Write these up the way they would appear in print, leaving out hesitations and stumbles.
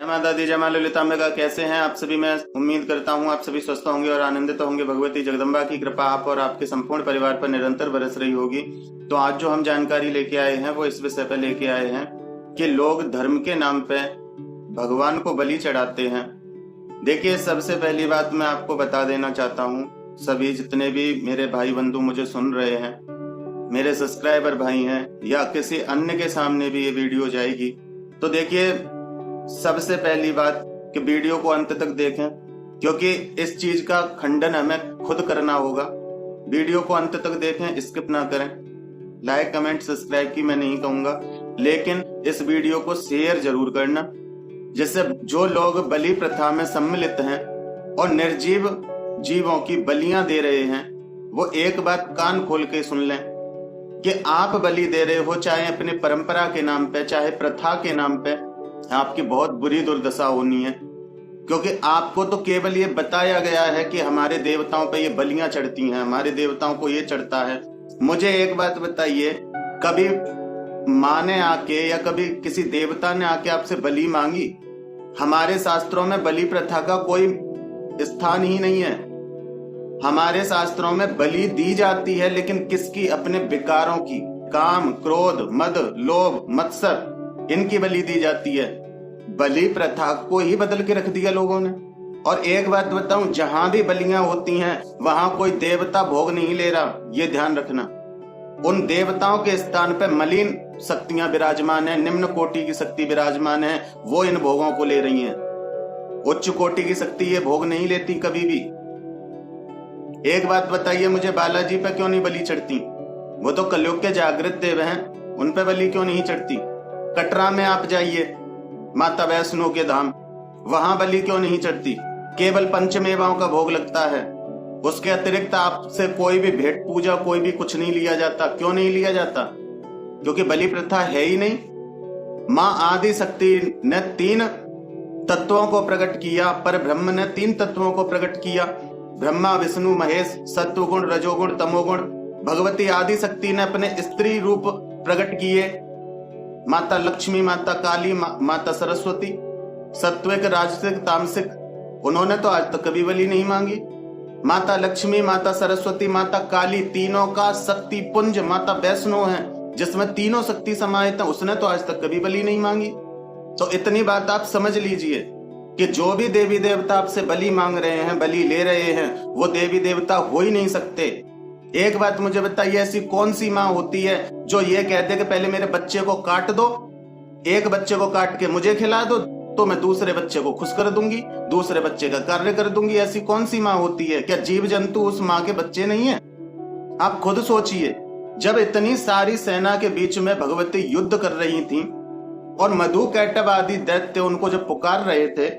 माता दी जय मां ललितांबिका। कैसे हैं आप सभी? मैं उम्मीद करता हूं आप सभी स्वस्थ होंगे और आनंदित होंगे। भगवती जगदम्बा की कृपा आप और आपके संपूर्ण परिवार पर निरंतर बरस रही होगी। तो आज जो हम जानकारी लेके आए हैं वो इस विषय पर लेके आए हैं कि लोग धर्म के नाम पे भगवान को बलि चढ़ाते हैं। देखिए, सबसे पहली बात मैं आपको बता देना चाहता हूँ, सभी जितने भी मेरे भाई बंधु मुझे सुन रहे हैं, मेरे सब्सक्राइबर भाई हैं या किसी अन्य के सामने भी ये वीडियो जाएगी, तो देखिए सबसे पहली बात कि वीडियो को अंत तक देखें, क्योंकि इस चीज का खंडन हमें खुद करना होगा। वीडियो को अंत तक देखें, स्किप ना करें। लाइक कमेंट सब्सक्राइब की मैं नहीं कहूंगा, लेकिन इस वीडियो को शेयर जरूर करना, जिससे जो लोग बलि प्रथा में सम्मिलित हैं और निर्जीव जीवों की बलियां दे रहे हैं, वो एक बात कान खोल के सुन लें कि आप बलि दे रहे हो, चाहे अपने परंपरा के नाम पे, चाहे प्रथा के नाम पे, आपकी बहुत बुरी दुर्दशा होनी है। क्योंकि आपको तो केवल ये बताया गया है कि हमारे देवताओं पे ये बलियां चढ़ती हैं, हमारे देवताओं को ये चढ़ता है। मुझे एक बात बताइए, कभी माँ ने आके या कभी किसी देवता ने आके आपसे बलि मांगी? हमारे शास्त्रों में बलि प्रथा का कोई स्थान ही नहीं है। हमारे शास्त्रों में बलि दी जाती है, लेकिन किसकी? अपने विकारों की, काम, क्रोध, मद, लोभ, मत्सर, इनकी बलि दी जाती है। बलि प्रथा को ही बदल के रख दिया लोगों ने। और एक बात बताऊं, जहां भी बलियां होती हैं वहां कोई देवता भोग नहीं ले रहा, ये ध्यान रखना। उन देवताओं के स्थान पर मलिन शक्तियां विराजमान है, निम्न कोटि की शक्ति विराजमान है, वो इन भोगों को ले रही हैं। उच्च कोटि की शक्ति ये भोग नहीं लेती कभी भी। एक बात बताइए मुझे, बालाजी पे क्यों नहीं बलि चढ़ती? वो तो कलयुग के जागृत देव हैं, उन पे बलि क्यों नहीं चढ़ती? कटरा में आप जाइए, माता वैष्णो के धाम, वहां बलि क्यों नहीं चढ़ती? केवल पंचमेवाओं का भोग लगता है, उसके अतिरिक्त आपसे कोई भी भेंट पूजा, कोई भी कुछ नहीं लिया जाता। क्यों नहीं लिया जाता? क्योंकि बलि प्रथा है ही नहीं। मां आदि शक्ति ने 3 तत्वों को प्रकट किया, पर ब्रह्म ने 3 तत्वों को प्रकट किया। ब्रह्मा विष्णु महेश, सत्वगुण रजोगुण तमोगुण। भगवती आदि शक्ति ने अपने स्त्री रूप प्रकट किए, माता लक्ष्मी, माता काली, माता सरस्वती। सत्विक, राजसिक, तामसिक, उन्होंने तो आज तक कभी बलि नहीं मांगी। माता लक्ष्मी, माता सरस्वती, माता काली, तीनों का शक्ति पुंज माता वैष्णो है, जिसमें तीनों शक्ति समाहित है, उसने तो आज तक कभी बलि नहीं मांगी। तो इतनी बात आप समझ लीजिए कि जो भी देवी देवता आपसे बलि मांग रहे हैं, बलि ले रहे हैं, वो देवी देवता हो ही नहीं सकते। एक बात मुझे बताइए, ऐसी कौन सी माँ होती है जो ये कहते कि पहले मेरे बच्चे को काट दो, एक बच्चे को काट के मुझे खिला दो तो मैं दूसरे बच्चे को खुश कर दूंगी, दूसरे बच्चे का कार्य कर दूंगी? ऐसी कौन सी माँ होती है? क्या जीव जंतु उस माँ के बच्चे नहीं है? आप खुद सोचिए, जब इतनी सारी सेना के बीच में भगवती युद्ध कर रही थी और मधु कैटव आदि दैत्य उनको जब पुकार रहे थे,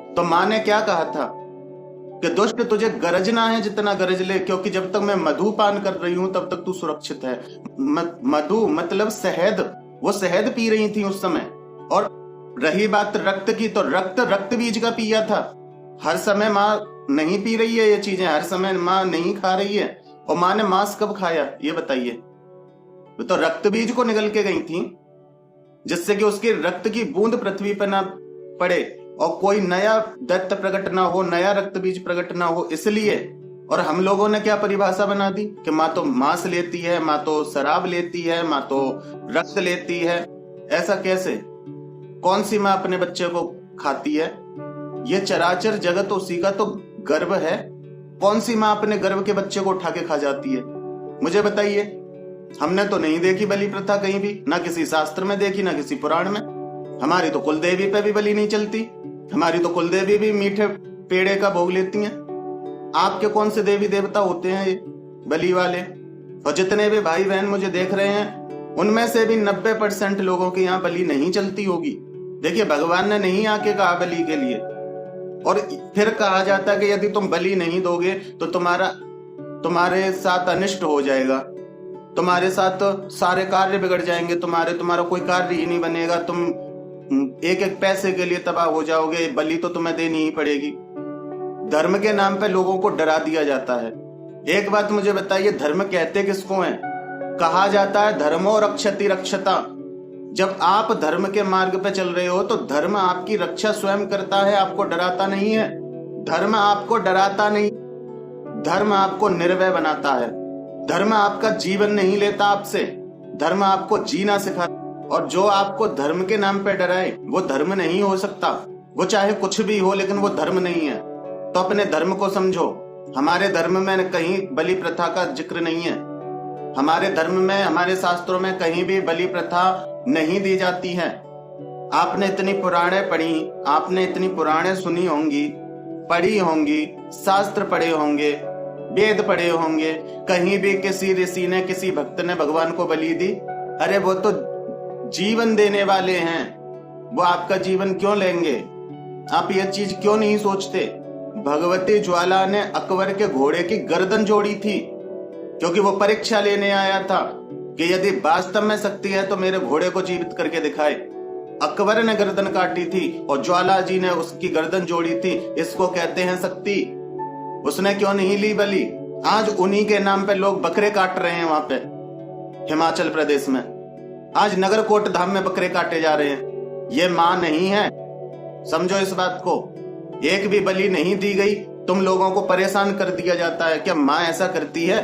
तो माँ ने क्या कहा था कि दुष्ट, तुझे गरजना है जितना गरज ले, क्योंकि जब तक मैं मधु पान कर रही हूं तब तक तू सुरक्षित है। मधु मतलब शहद, वो शहद पी रही थी उस समय। और रही बात रक्त की, तो रक्त बीज का पिया था। हर समय माँ नहीं पी रही है ये चीजें, हर समय माँ नहीं खा रही है। और माँ ने मांस कब खाया ये बताइए? तो रक्त बीज को निगल के गई थी, जिससे कि उसके रक्त की बूंद पृथ्वी पर ना पड़े और कोई नया दैत्य प्रकट ना हो, नया रक्त बीज प्रकट ना हो, इसलिए। और हम लोगों ने क्या परिभाषा बना दी कि माँ तो मांस लेती है, माँ तो शराब लेती है, माँ तो रक्त लेती है। ऐसा कैसे? कौन सी माँ अपने बच्चे को खाती है? ये चराचर जगत उसी का तो गर्भ है। कौन सी माँ अपने गर्भ के बच्चे को उठा के खा जाती है? मुझे बताइए। हमने तो नहीं देखी बलि प्रथा कहीं भी, ना किसी शास्त्र में देखी, ना किसी पुराण में। हमारी तो कुलदेवी पे भी बलि नहीं चलती, हमारी तो कुलदेवी भी मीठे पेड़े का भोग लेती हैं। आपके कौन से देवी देवता होते हैं ये बलि वाले? और जितने भी भाई बहन मुझे देख रहे हैं, उनमें से भी 90% लोगों के यहाँ बलि नहीं चलती होगी। देखिए, भगवान ने नहीं आके कहा बलि के लिए, और फिर कहा जाता है कि यदि तुम बलि नहीं दोगे तो तुम्हारे साथ अनिष्ट हो जाएगा, तुम्हारे साथ सारे कार्य बिगड़ जाएंगे, तुम्हारा कोई कार्य ही नहीं बनेगा, तुम एक एक पैसे के लिए तबाह हो जाओगे, बलि तो तुम्हें देनी ही पड़ेगी। धर्म के नाम पे लोगों को डरा दिया जाता है। एक बात मुझे बताइए, धर्म कहते किसको है? कहा जाता है धर्मो रक्षति रक्षता, जब आप धर्म के मार्ग पे चल रहे हो तो धर्म आपकी रक्षा स्वयं करता है, आपको डराता नहीं है। धर्म आपको डराता नहीं, धर्म आपको निर्भय बनाता है। धर्म आपका जीवन नहीं लेता आपसे, धर्म आपको जीना सिखाता। और जो आपको धर्म के नाम पे डराए वो धर्म नहीं हो सकता। वो चाहे कुछ भी हो लेकिन वो धर्म नहीं है। तो अपने धर्म को समझो। हमारे धर्म में कहीं बलि प्रथा का जिक्र नहीं है। हमारे धर्म में, हमारे शास्त्रों में कहीं भी बलि प्रथा नहीं दी जाती है। आपने इतनी पुराणे पढ़ी, आपने इतनी पुराणे सुनी होंगी, पढ़ी होंगी, शास्त्र पढ़े होंगे, वेद पढ़े होंगे, कहीं भी किसी ऋषि ने, किसी भक्त ने भगवान को बलि दी? अरे वो तो जीवन देने वाले हैं, वो आपका जीवन क्यों लेंगे? आप ये चीज क्यों नहीं सोचते? भगवती ज्वाला ने अकबर के घोड़े की गर्दन जोड़ी थी क्योंकि वो परीक्षा लेने आया था कि यदि वास्तव में शक्ति है तो मेरे घोड़े को जीवित करके दिखाए। अकबर ने गर्दन काटी थी और ज्वाला जी ने उसकी गर्दन जोड़ी थी। इसको कहते हैं शक्ति। उसने क्यों नहीं ली बलि? आज उन्हीं के नाम पे लोग बकरे काट रहे हैं। वहां पे हिमाचल प्रदेश में आज नगरकोट धाम में बकरे काटे जा रहे हैं। ये मां नहीं है, समझो इस बात को। एक भी बलि नहीं दी गई, तुम लोगों को परेशान कर दिया जाता है। क्या मां ऐसा करती है?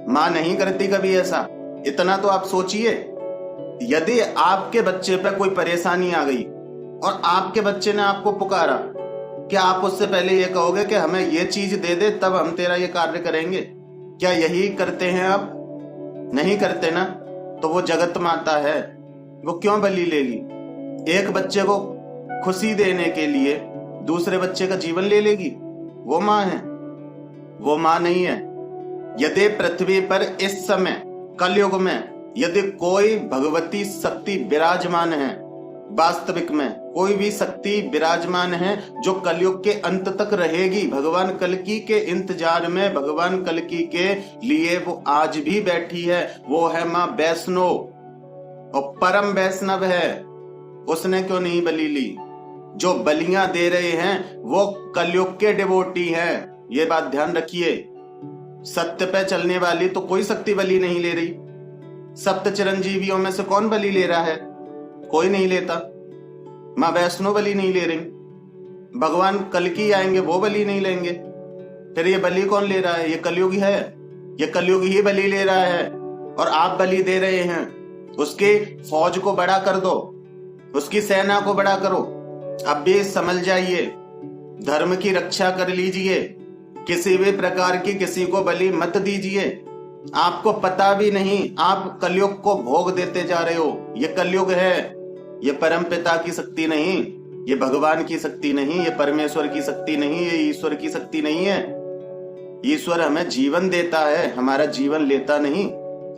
मां नहीं करती कभी ऐसा। इतना तो आप सोचिए, यदि आपके बच्चे पर कोई परेशानी आ गई और आपके बच्चे ने आपको पुकारा, क्या आप उससे पहले ये कहोगे कि हमें ये चीज दे दे तब हम तेरा ये कार्य करेंगे? क्या यही करते हैं आप? नहीं करते ना। तो वो जगत माता है, वो क्यों बलि लेगी? एक बच्चे को खुशी देने के लिए दूसरे बच्चे का जीवन ले लेगी? वो मां है? वो मां नहीं है। यदि पृथ्वी पर इस समय कलयुग में यदि कोई भगवती शक्ति विराजमान है, वास्तविक में कोई भी शक्ति विराजमान है जो कलयुग के अंत तक रहेगी, भगवान कल्कि के इंतजार में, भगवान कल्कि के लिए वो आज भी बैठी है, वो है मां वैष्णो और परम वैष्णव है। उसने क्यों नहीं बलि ली? जो बलियां दे रहे हैं वो कलयुग के डिवोटी हैं, ये बात ध्यान रखिए। सत्य पे चलने वाली तो कोई शक्ति बलि नहीं ले रही। सप्त चिरंजीवियों में से कौन बलि ले रहा है? कोई नहीं लेता। मां वैष्णो बलि नहीं ले रही, भगवान कल्कि आएंगे वो बलि नहीं लेंगे। फिर ये बलि कौन ले रहा है? ये कलयुग है, ये कलयुग ही बलि ले रहा है और आप बलि दे रहे हैं। उसकी फौज को बड़ा कर दो, उसकी सेना को बड़ा करो। अब भी समझ जाइए, धर्म की रक्षा कर लीजिए, किसी भी प्रकार की किसी को बलि मत दीजिए। आपको पता भी नहीं, आप कलयुग को भोग देते जा रहे हो। ये कलयुग है, ये परम पिता की शक्ति नहीं, ये भगवान की शक्ति नहीं, ये परमेश्वर की शक्ति नहीं, ये ईश्वर की शक्ति नहीं है। ईश्वर हमें जीवन देता है, हमारा जीवन लेता नहीं।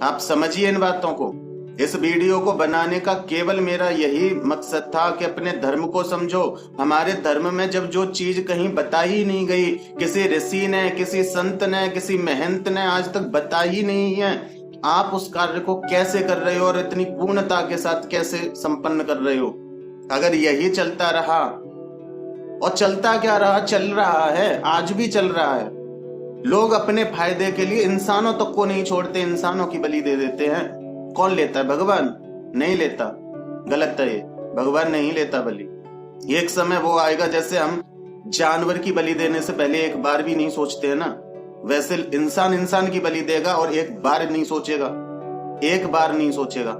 आप समझिए इन बातों को। इस वीडियो को बनाने का केवल मेरा यही मकसद था कि अपने धर्म को समझो। हमारे धर्म में जब जो चीज कहीं बताई ही नहीं गई, किसी ऋषि ने, किसी संत ने, किसी महंत ने आज तक बताई ही नहीं है, आप उस कार्य को कैसे कर रहे हो और इतनी पूर्णता के साथ कैसे संपन्न कर रहे हो? अगर यही चलता रहा, और चलता क्या रहा, चल रहा है, आज भी चल रहा है। लोग अपने फायदे के लिए इंसानों तक को नहीं छोड़ते, इंसानों की बलि दे देते हैं। कौन लेता है? भगवान नहीं लेता। गलत है ये, भगवान नहीं लेता बलि। एक समय वो आएगा जैसे हम जानवर की बलि देने से पहले एक बार भी नहीं सोचते हैं ना, वैसे इंसान इंसान की बलि देगा और एक बार नहीं सोचेगा, एक बार नहीं सोचेगा।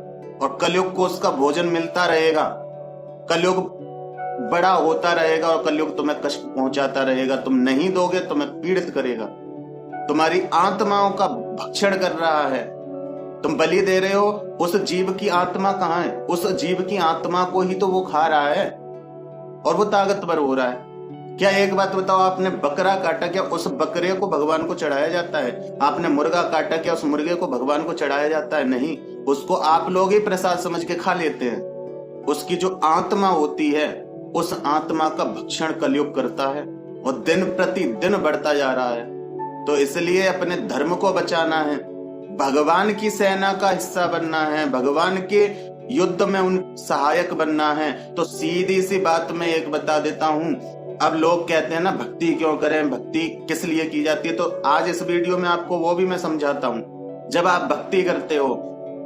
और कलयुग को उसका भोजन मिलता रहेगा, कलयुग बड़ा होता रहेगा और कलयुग तुम्हें कष्ट पहुंचाता रहेगा। तुम नहीं दोगे तुम्हें पीड़ित करेगा, तुम्हारी आत्माओं का भक्षण कर रहा है। तुम बलि दे रहे हो, उस जीव की आत्मा कहाँ है? उस जीव की आत्मा को ही तो वो खा रहा है और वो ताकतवर हो रहा है। क्या एक बात बताओ, आपने बकरा काटा, क्या उस बकरे को भगवान को चढ़ाया जाता है? आपने मुर्गा काटा, क्या उस मुर्गे को भगवान को चढ़ाया जाता है? नहीं, उसको आप लोग ही प्रसाद समझ के खा लेते हैं। उसकी जो आत्मा होती है, उस आत्मा का भक्षण कलयुग करता है और दिन प्रति दिन बढ़ता जा रहा है। तो इसलिए अपने धर्म को बचाना है, भगवान की सेना का हिस्सा बनना है, भगवान के युद्ध में उन सहायक बनना है। तो सीधी सी बात मैं एक बता देता हूं। अब लोग कहते हैं ना भक्ति क्यों करें, भक्ति किस लिए की जाती है, तो आज इस वीडियो में आपको वो भी मैं समझाता हूं। जब आप भक्ति करते हो,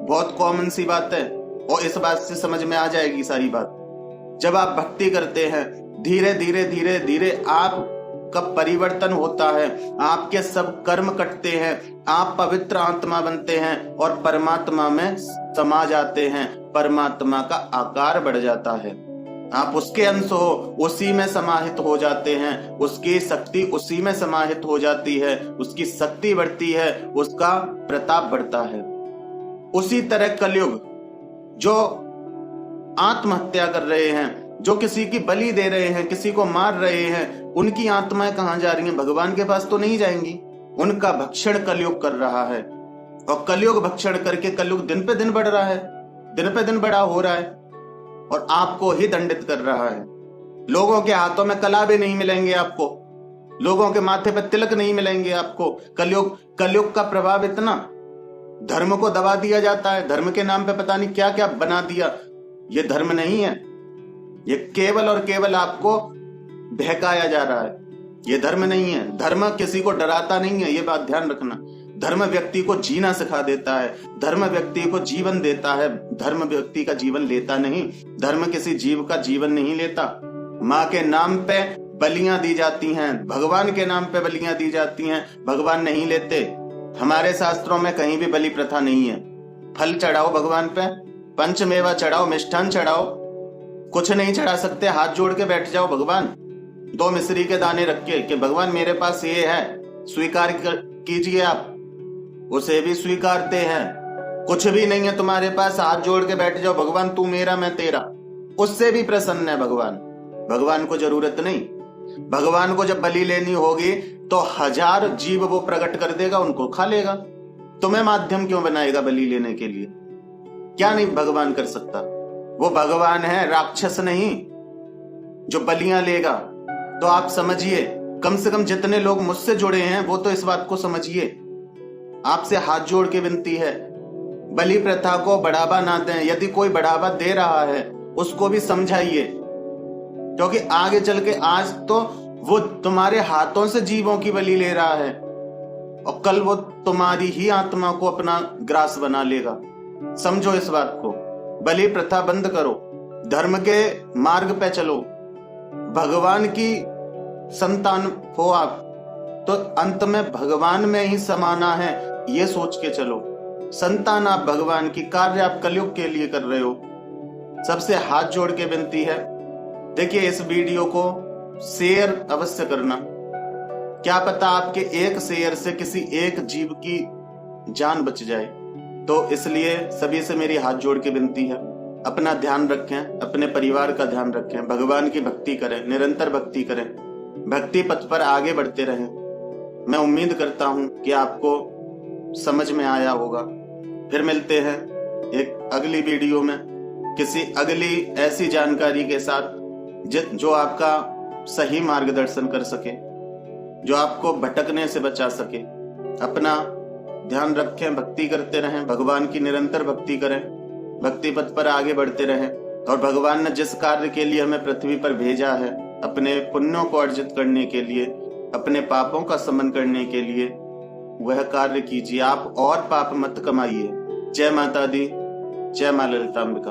बहुत कॉमन सी बात है, और इस बात से समझ में आ जाएगी सारी बात। जब आप भक्ति करते हैं, धीरे धीरे धीरे धीरे आपका परिवर्तन होता है, आपके सब कर्म कटते हैं, आप पवित्र आत्मा बनते हैं और परमात्मा में समा जाते हैं। परमात्मा का आकार बढ़ जाता है, आप उसके अंश हो, उसी में समाहित हो जाते हैं, उसकी शक्ति उसी में समाहित हो जाती है, उसकी शक्ति बढ़ती है, उसका प्रताप बढ़ता है। उसी तरह कलयुग जो आत्महत्या कर रहे हैं, जो किसी की बलि दे रहे हैं, किसी को मार रहे हैं, उनकी आत्माएं कहां जा रही हैं? भगवान के पास तो नहीं जाएंगी। उनका भक्षण कलयुग कर रहा है और कलयुग भक्षण करके कलयुग दिन पे दिन बढ़ रहा है, दिन पे दिन बड़ा हो रहा है और आपको ही दंडित कर रहा है। लोगों के हाथों में कलाबे नहीं मिलेंगे आपको, लोगों के माथे पे तिलक नहीं मिलेंगे आपको। कलयुग का प्रभाव इतना, धर्म को दबा दिया जाता है, धर्म के नाम पे पता नहीं क्या क्या बना दिया। ये धर्म नहीं है, ये केवल और केवल आपको बहकाया जा रहा है। ये धर्म नहीं है। धर्म किसी को डराता नहीं है, ये बात ध्यान रखना। धर्म व्यक्ति को जीना सिखा देता है, धर्म व्यक्ति को जीवन देता है, धर्म व्यक्ति का जीवन लेता नहीं। धर्म किसी जीव का जीवन नहीं लेता। माँ के नाम पे बलियां दी जाती हैं, भगवान के नाम पे बलियां दी जाती हैं, भगवान नहीं लेते। हमारे शास्त्रों में कहीं भी बलि प्रथा नहीं है। फल चढ़ाओ भगवान पे, पंचमेवा चढ़ाओ, मिष्ठान चढ़ाओ, कुछ नहीं चढ़ा सकते, हाथ जोड़ के बैठ जाओ भगवान, 2 मिश्री के दाने रख के कि भगवान मेरे पास ये है, स्वीकार कीजिए। आप उसे भी स्वीकारते हैं। कुछ भी नहीं है तुम्हारे पास, हाथ जोड़ के बैठ जाओ, भगवान तू मेरा मैं तेरा, उससे भी प्रसन्न है भगवान। भगवान को जरूरत नहीं। भगवान को जब बलि लेनी होगी तो 1000 जीव वो प्रकट कर देगा, उनको खा लेगा। तुम्हें माध्यम क्यों बनाएगा बलि लेने के लिए? क्या नहीं भगवान कर सकता? वो भगवान है, राक्षस नहीं जो बलियां लेगा। तो आप समझिए, कम से कम जितने लोग मुझसे जुड़े हैं वो तो इस बात को समझिए। आपसे हाथ जोड़ के विनती है, बलि प्रथा को बढ़ावा ना दें। यदि कोई बढ़ावा दे रहा है उसको भी समझाइए, क्योंकि आगे चल के आज तो वो तुम्हारे हाथों से जीवों की बलि ले रहा है और कल वो तुम्हारी ही आत्मा को अपना ग्रास बना लेगा। समझो इस बात को। बलि प्रथा बंद करो, धर्म के मार्ग पे चलो, भगवान की संतान हो आप तो अंत में भगवान में ही समाना है, ये सोच के चलो। संतान आप भगवान की, कार्य आप कलयुग के लिए कर रहे हो। सबसे हाथ जोड़ के विनती है, देखिए इस वीडियो को शेयर अवश्य करना। क्या पता आपके एक शेयर से किसी एक जीव की जान बच जाए। तो इसलिए सभी से मेरी हाथ जोड़ के विनती है, अपना ध्यान रखें, अपने परिवार का ध्यान रखें, भगवान की भक्ति करें, निरंतर भक्ति करें, भक्ति पथ पर आगे बढ़ते रहें। मैं उम्मीद करता हूं कि आपको समझ में आया होगा। फिर मिलते हैं एक अगली वीडियो में किसी अगली ऐसी जानकारी के साथ जो आपका सही मार्गदर्शन कर सके, जो आपको भटकने से बचा सके। अपना ध्यान रखें, भक्ति करते रहें, भगवान की निरंतर भक्ति करें, भक्ति पथ पर आगे बढ़ते रहें। और भगवान ने जिस कार्य के लिए हमें पृथ्वी पर भेजा है, अपने पुण्यों को अर्जित करने के लिए, अपने पापों का शमन करने के लिए, वह कार्य कीजिए आप और पाप मत कमाइए। जय माता दी, जय मां ललितांबिका।